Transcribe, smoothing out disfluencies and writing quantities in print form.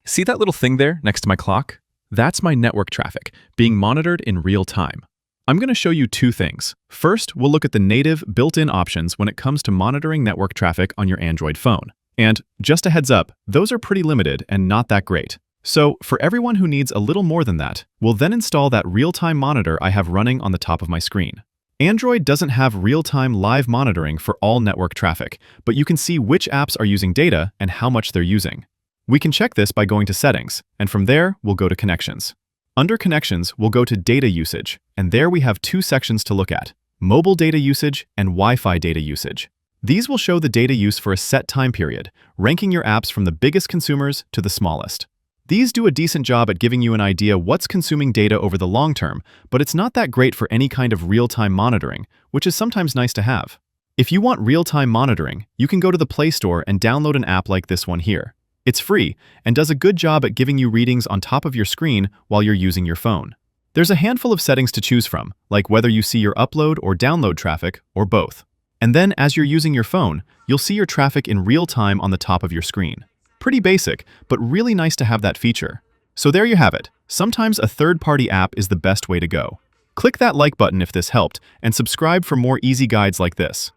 See that little thing there next to my clock? That's my network traffic being monitored in real time. I'm going to show you two things. First, we'll look at the native built-in options when it comes to monitoring network traffic on your Android phone. And just a heads up, those are pretty limited and not that great. So for everyone who needs a little more than that, we'll then install that real-time monitor I have running on the top of my screen. Android doesn't have real-time live monitoring for all network traffic, but you can see which apps are using data and how much they're using. We can check this by going to Settings, and from there, we'll go to Connections. Under Connections, we'll go to Data Usage, and there we have two sections to look at: Mobile Data Usage and Wi-Fi Data Usage. These will show the data use for a set time period, ranking your apps from the biggest consumers to the smallest. These do a decent job at giving you an idea what's consuming data over the long term, but it's not that great for any kind of real-time monitoring, which is sometimes nice to have. If you want real-time monitoring, you can go to the Play Store and download an app like this one here. It's free and does a good job at giving you readings on top of your screen while you're using your phone. There's a handful of settings to choose from, like whether you see your upload or download traffic, or both. And then as you're using your phone, you'll see your traffic in real time on the top of your screen. Pretty basic, but really nice to have that feature. So there you have it. Sometimes a third-party app is the best way to go. Click that like button if this helped, and subscribe for more easy guides like this.